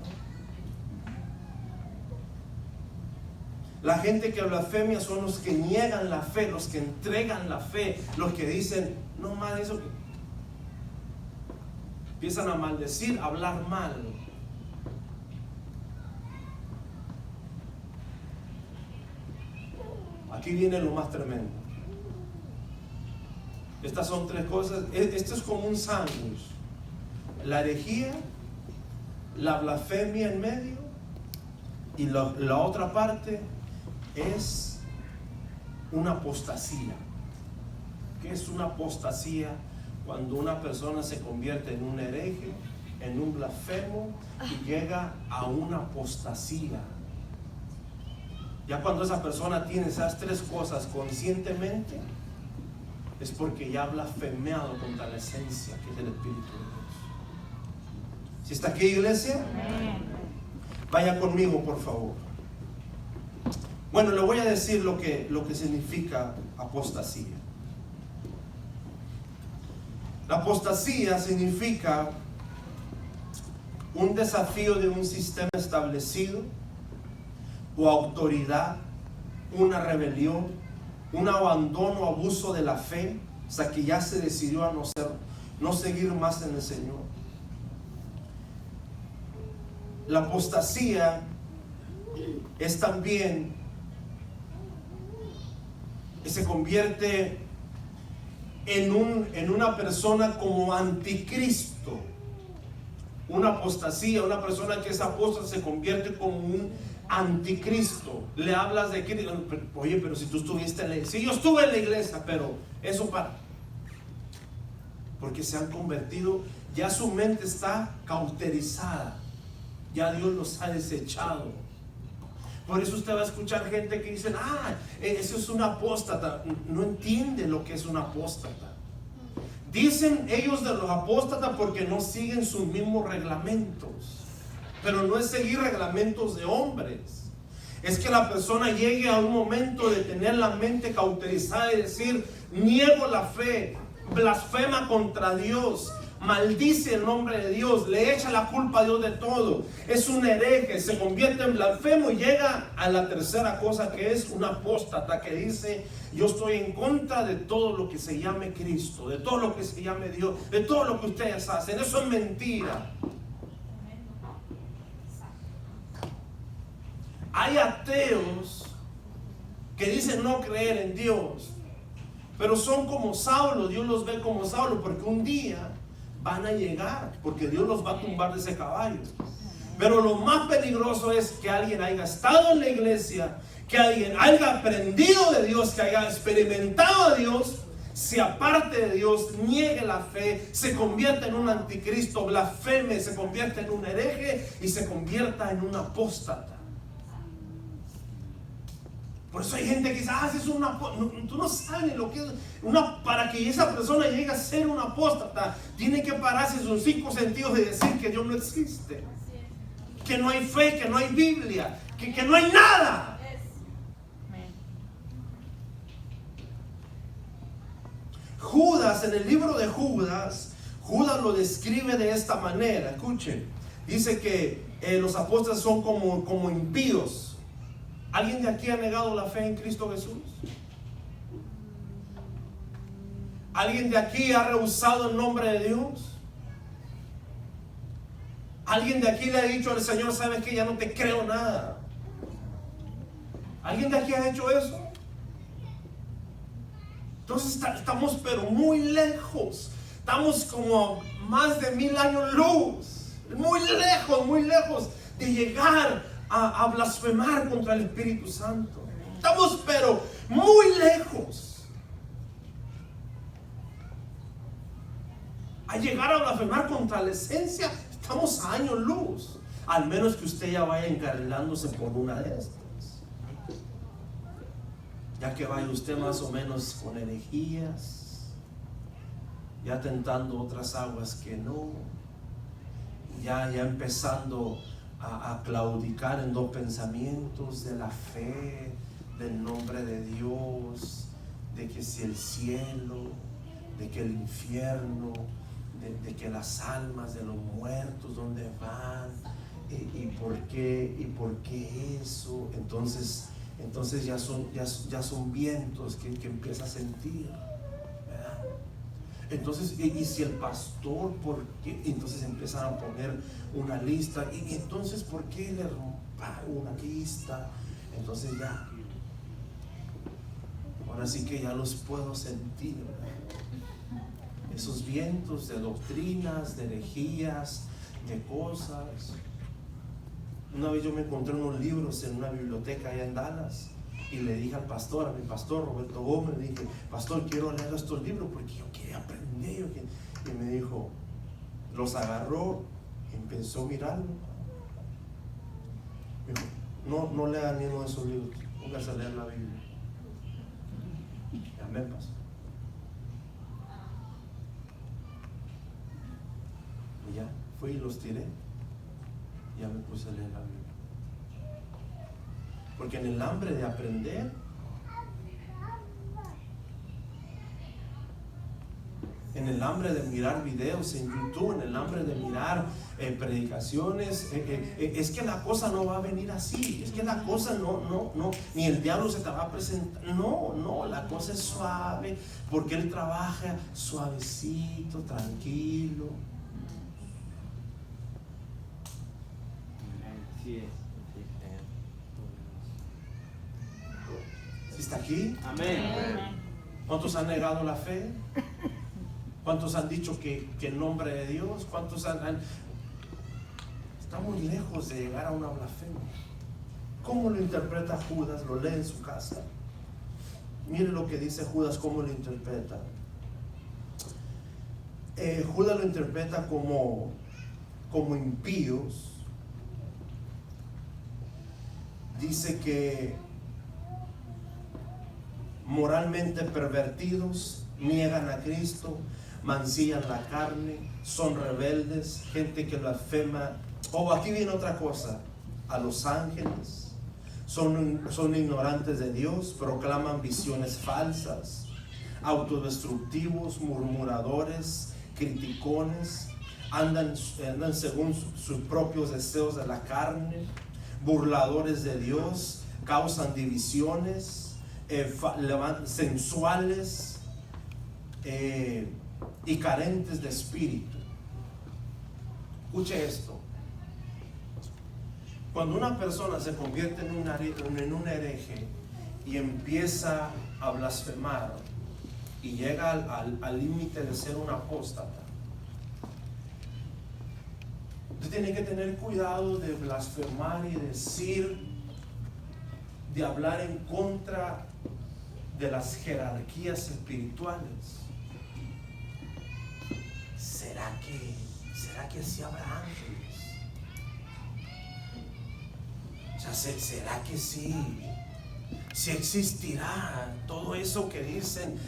La gente que blasfemia son los que niegan la fe, los que entregan la fe, los que dicen, no más eso que... Empiezan a maldecir, a hablar mal. Aquí viene lo más tremendo. Estas son tres cosas. Esto es como un sándwich. La herejía, la blasfemia en medio, y la otra parte es una apostasía. ¿Qué es una apostasía? Cuando una persona se convierte en un hereje, en un blasfemo y llega a una apostasía. Ya cuando esa persona tiene esas tres cosas conscientemente, es porque ya ha blasfemeado contra la esencia que es el Espíritu de Dios. ¿Sí está aquí, iglesia? Vaya conmigo, por favor. Bueno, le voy a decir lo que significa apostasía. La apostasía significa un desafío de un sistema establecido o autoridad, una rebelión, un abandono o abuso de la fe, o sea que ya se decidió a no seguir más en el Señor. La apostasía es también que se convierte en una persona como anticristo. Una apostasía, una persona que es apóstata se convierte como un anticristo. Le hablas de que, oye, pero si tú estuviste en la iglesia, sí, yo estuve en la iglesia, pero eso porque se han convertido, ya su mente está cauterizada, ya Dios los ha desechado. Por eso usted va a escuchar gente que dice, eso es un apóstata. No entiende lo que es un apóstata. Dicen ellos de los apóstatas porque no siguen sus mismos reglamentos. Pero no es seguir reglamentos de hombres. Es que la persona llegue a un momento de tener la mente cauterizada y decir, niego la fe, blasfema contra Dios, maldice el nombre de Dios, le echa la culpa a Dios de todo, es un hereje, se convierte en blasfemo y llega a la tercera cosa, que es un apóstata que dice, yo estoy en contra de todo lo que se llame Cristo, de todo lo que se llame Dios, de todo lo que ustedes hacen. Eso es mentira. Hay ateos que dicen no creer en Dios, pero son como Saulo. Dios los ve como Saulo porque un día van a llegar, porque Dios los va a tumbar de ese caballo. Pero lo más peligroso es que alguien haya estado en la iglesia, que alguien haya aprendido de Dios, que haya experimentado a Dios, se aparte de Dios, niegue la fe, se convierta en un anticristo, blasfeme, se convierta en un hereje y se convierta en un apóstata. Por eso hay gente que dice, es una, tú no sabes lo que es para que esa persona llegue a ser un apóstata, tiene que pararse sus 5 sentidos de decir que Dios no existe, que no hay fe, que no hay Biblia, que no hay nada. Judas, en el libro de Judas lo describe de esta manera. Escuchen, dice que los apóstoles son como impíos. ¿Alguien de aquí ha negado la fe en Cristo Jesús? ¿Alguien de aquí ha rehusado el nombre de Dios? ¿Alguien de aquí le ha dicho al Señor, sabes que ya no te creo nada? ¿Alguien de aquí ha hecho eso? Entonces estamos pero muy lejos. Estamos como más de 1000 años luz. Muy lejos de llegar a blasfemar contra el Espíritu Santo. Estamos pero muy lejos a llegar a blasfemar contra la esencia. Estamos a años luz, al menos que usted ya vaya encarrilándose por una de estas, ya que vaya usted más o menos con herejías, ya tentando otras aguas que no, ya empezando a claudicar en 2 pensamientos de la fe, del nombre de Dios, de que si el cielo, de que el infierno, de que las almas de los muertos dónde van, y por qué eso. Entonces ya son vientos que empieza a sentir, ¿verdad? Entonces, y si el pastor, ¿por qué? Entonces empiezan a poner una lista, y entonces ¿por qué le romparon una lista? Entonces ya, ahora sí que ya los puedo sentir, ¿verdad? Esos vientos de doctrinas, de herejías, de cosas. Una vez yo me encontré unos libros en una biblioteca allá en Dallas, y le dije al pastor, a mi pastor Roberto Gómez, le dije, pastor, quiero leer estos libros porque yo quería aprender. Y me dijo, los agarró Empezó a mirarlo. Dijo, no lea ni uno de esos libros, póngase a leer la Biblia. Ya me pasó. Y ya fui y los tiré. Y ya me puse a leer la Biblia. Porque en el hambre de aprender, en el hambre de mirar videos en YouTube, en el hambre de mirar predicaciones, es que la cosa no va a venir así, es que la cosa no, ni el diablo se te va a presentar, no, la cosa es suave, porque él trabaja suavecito, tranquilo. Así es. ¿Sí está aquí? Amén. ¿Cuántos han negado la fe? ¿Cuántos han dicho que en nombre de Dios? ¿Cuántos han... Estamos lejos de llegar a una blasfemia. ¿Cómo lo interpreta Judas? Lo lee en su casa. Mire lo que dice Judas, cómo lo interpreta. Judas lo interpreta como impíos. Dice que moralmente pervertidos, niegan a Cristo, mancillan la carne, son rebeldes, gente que blasfema. Aquí viene otra cosa: a los ángeles, son ignorantes de Dios, proclaman visiones falsas, autodestructivos, murmuradores, criticones, andan según sus propios deseos de la carne, burladores de Dios, causan divisiones, sensuales y carentes de espíritu. Escuche esto: cuando una persona se convierte en un hereje y empieza a blasfemar y llega al límite de ser un apóstata, usted tiene que tener cuidado de blasfemar y de hablar en contra de las jerarquías espirituales. ¿Será que sí habrá ángeles? O sea, ¿será que sí existirá todo eso que dicen?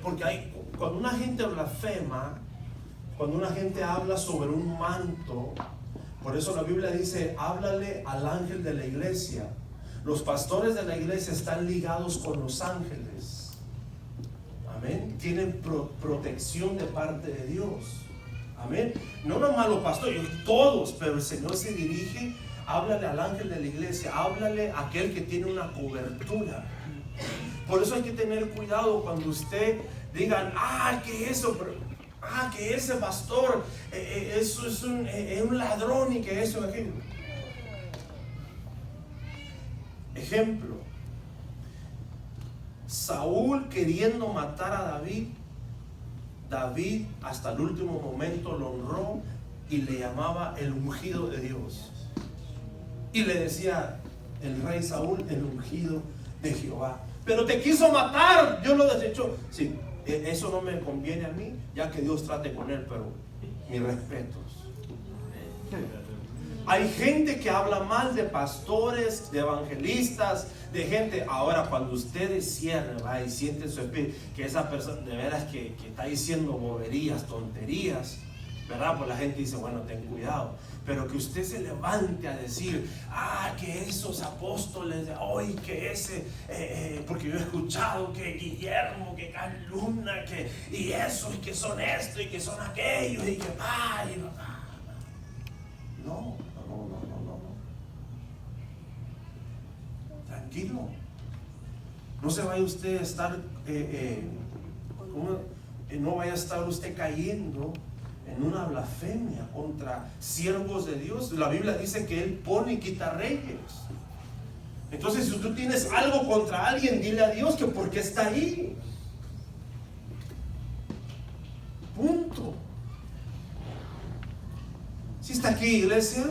Porque cuando una gente blasfema, cuando una gente habla sobre un manto, por eso la Biblia dice: háblale al ángel de la iglesia. Los pastores de la iglesia están ligados con los ángeles. Amén. Tienen protección de parte de Dios. Amén. No nomás los pastores, todos, pero el Señor se dirige: háblale al ángel de la iglesia, háblale a aquel que tiene una cobertura. Por eso hay que tener cuidado cuando usted digan: que eso, que ese pastor eso es un ladrón, y que eso, aquello. Ejemplo: Saúl queriendo matar a David hasta el último momento lo honró y le llamaba el ungido de Dios, y le decía el rey Saúl: el ungido de Jehová. Pero te quiso matar, Dios lo desechó. Sí, eso no me conviene a mí, ya que Dios trate con él, pero mis respetos. Hay gente que habla mal de pastores, de evangelistas, de gente. Ahora, cuando usted cierre, y siente en su espíritu que esa persona de veras que está diciendo boberías, tonterías, ¿verdad? Pues la gente dice: bueno, ten cuidado. Pero que usted se levante a decir: que esos apóstoles de hoy, que ese, porque yo he escuchado que Guillermo, que Calumna, y eso, y que son esto, y que son aquellos, y que no. Tranquilo. No se vaya usted a estar, no vaya a estar usted cayendo en una blasfemia contra siervos de Dios. La Biblia dice que Él pone y quita reyes. Entonces, si tú tienes algo contra alguien, dile a Dios que por qué está ahí. Punto. ¿Sí está aquí, iglesia?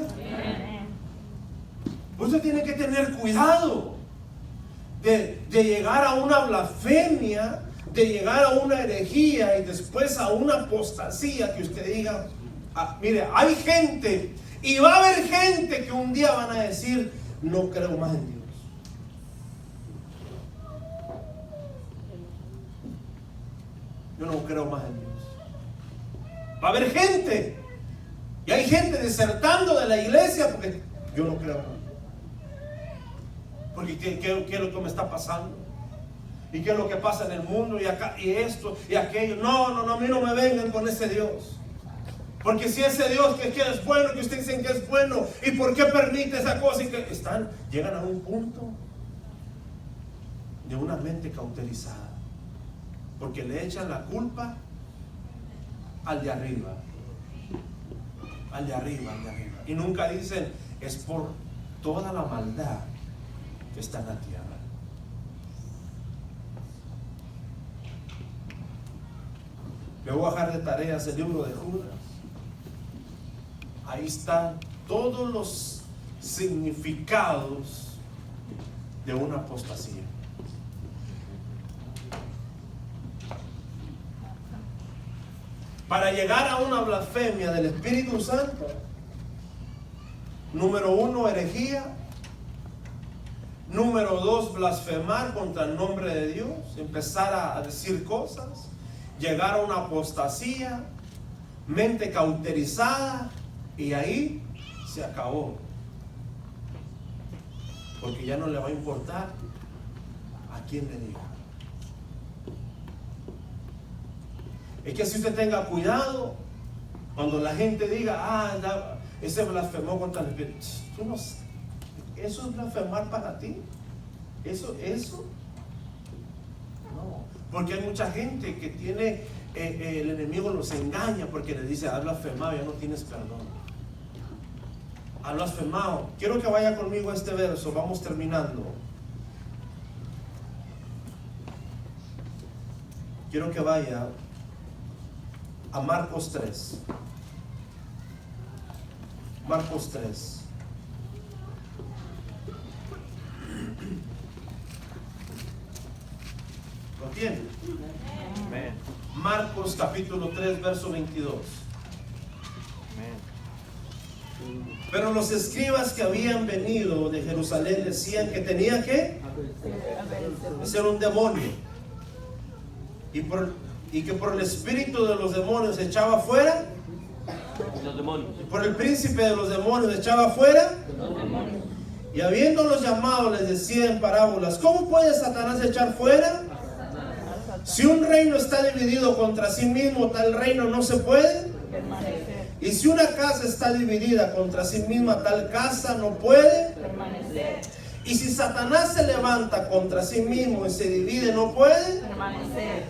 Usted tiene que tener cuidado de llegar a una blasfemia, de llegar a una herejía y después a una apostasía, que usted diga: Mire, hay gente y va a haber gente que un día van a decir, no creo más en Dios. Yo no creo más en Dios. Va a haber gente. Y hay gente desertando de la iglesia porque yo no creo más. Porque ¿qué es lo que me está pasando? ¿Y qué es lo que pasa en el mundo? Y acá, y esto, y aquello. No, a mí no me vengan con ese Dios. Porque si ese Dios que es bueno, que ustedes dicen que es bueno, ¿y por qué permite esa cosa? Y que llegan a un punto de una mente cauterizada. Porque le echan la culpa al de arriba. Al de arriba, al de arriba. Y nunca dicen, es por toda la maldad que está en la tierra. Le voy a dejar de tareas el libro de Judas. Ahí están todos los significados de una apostasía. Para llegar a una blasfemia del Espíritu Santo, número 1, herejía. Número 2, blasfemar contra el nombre de Dios, empezar a decir cosas, llegar a una apostasía, mente cauterizada, y ahí se acabó. Porque ya no le va a importar a quién le diga. Es que si usted tenga cuidado, cuando la gente diga, ese blasfemó contra el Espíritu, tú no sabes. ¿Eso es blasfemar para ti? ¿Eso? No, porque hay mucha gente que tiene, el enemigo los engaña porque le dice, has blasfemado, ya no tienes perdón. Has blasfemado. Quiero que vaya conmigo a este verso, vamos terminando. Quiero que vaya a Marcos 3. Marcos 3. ¿Lo tiene? Amén. Marcos capítulo 3, verso 22. Amén. Pero los escribas que habían venido de Jerusalén decían que tenía que ser un demonio. Y que por el espíritu de los demonios echaba fuera. Los demonios. Y por el príncipe de los demonios echaba fuera. Y habiéndolos llamado les decía en parábolas, ¿cómo puede Satanás echar fuera? Si un reino está dividido contra sí mismo, tal reino no se puede Permanecer. Y si una casa está dividida contra sí misma, tal casa no puede Permanecer. Y si Satanás se levanta contra sí mismo y se divide, no puede Permanecer.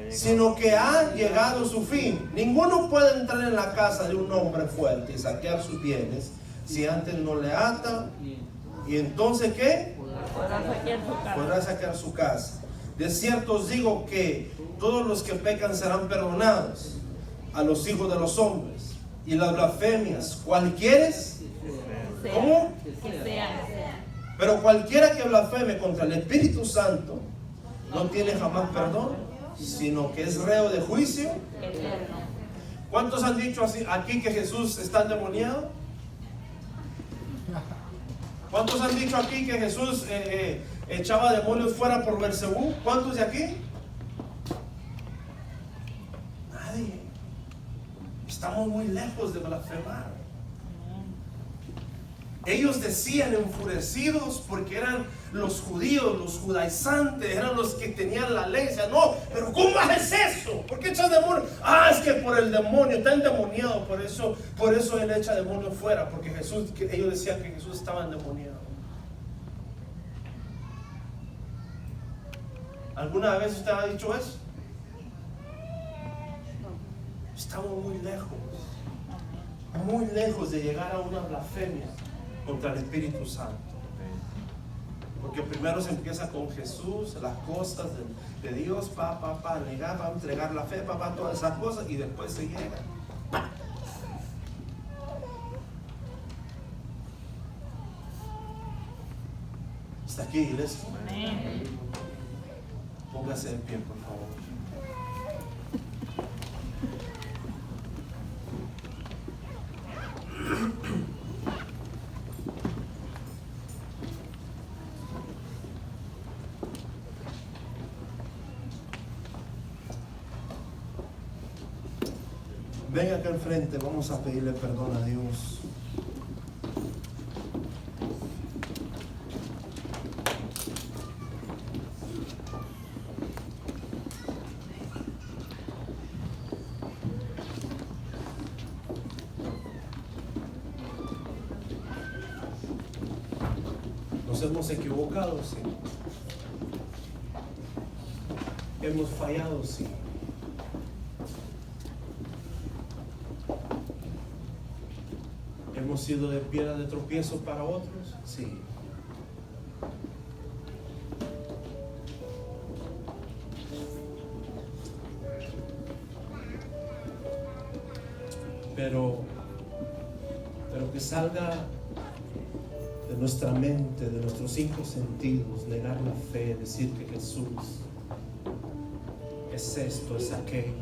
sino que ha llegado su fin. Ninguno puede entrar en la casa de un hombre fuerte y saquear sus bienes si antes no le ata. Y entonces, ¿qué? Podrá saquear su casa. Podrá saquear su casa. De cierto os digo que todos los que pecan serán perdonados a los hijos de los hombres. Y las blasfemias, ¿cualquieres? ¿Cómo? Que sean. Pero cualquiera que blasfeme contra el Espíritu Santo no tiene jamás perdón, sino que es reo de juicio Eterno. ¿Cuántos han dicho así, aquí que Jesús está endemoniado? ¿Cuántos han dicho aquí que Jesús echaba demonios fuera por Beelzebú? ¿Cuántos de aquí? Nadie. Estamos muy lejos de blasfemar. Ellos decían enfurecidos porque eran los judíos, los judaizantes, eran los que tenían la ley. Decían, no, pero ¿cómo haces eso? ¿Por qué echas demonios? Es que por el demonio, está endemoniado, por eso él echa demonios fuera, porque ellos decían que Jesús estaba endemoniado. ¿Alguna vez usted ha dicho eso? Estamos muy lejos de llegar a una blasfemia contra el Espíritu Santo. Porque primero se empieza con Jesús, las cosas de Dios, negar, va a entregar la fe, todas esas cosas, y después se llega. ¿Está aquí, iglesia? Amén. Póngase en pie, por favor. Ven acá al frente, vamos a pedirle perdón a Dios. Nos hemos equivocado, sí. Hemos fallado, sí. ¿Hemos sido de piedra de tropiezo para otros? Sí. Pero que salga de nuestra mente, de nuestros 5 sentidos, negar la fe, decir que Jesús es esto, es aquello.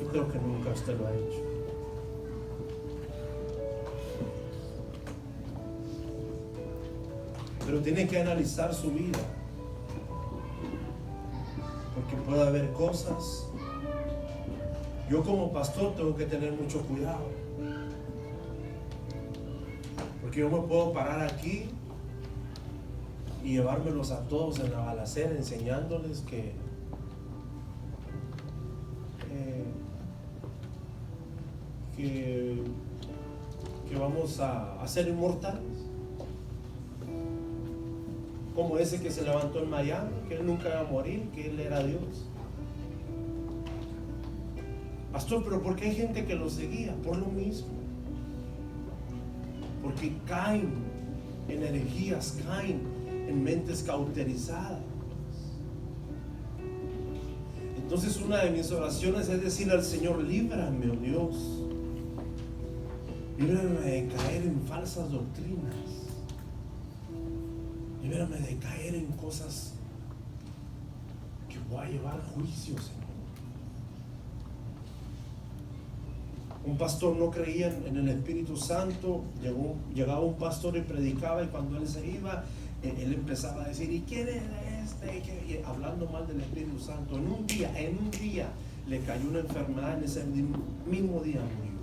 Yo creo que nunca usted lo ha hecho. Pero tiene que analizar su vida, porque puede haber cosas. Yo como pastor tengo que tener mucho cuidado, porque yo me puedo parar aquí y llevármelos a todos en la balacera enseñándoles que vamos a ser inmortales, como ese que se levantó en Miami, que él nunca iba a morir, que él era Dios. Pastor, pero ¿por qué hay gente que lo seguía? Por lo mismo, porque caen en herejías, caen en mentes cauterizadas. Entonces una de mis oraciones es decirle al Señor: líbrame, oh Dios, líbrame de caer en falsas doctrinas, líbrame de caer en cosas que voy a llevar a juicio, Señor. Un pastor no creía en el Espíritu Santo. Llegaba un pastor y predicaba, y cuando él se iba, él empezaba a decir: ¿y quién es este? Y hablando mal del Espíritu Santo. En un día le cayó una enfermedad, en ese mismo día murió.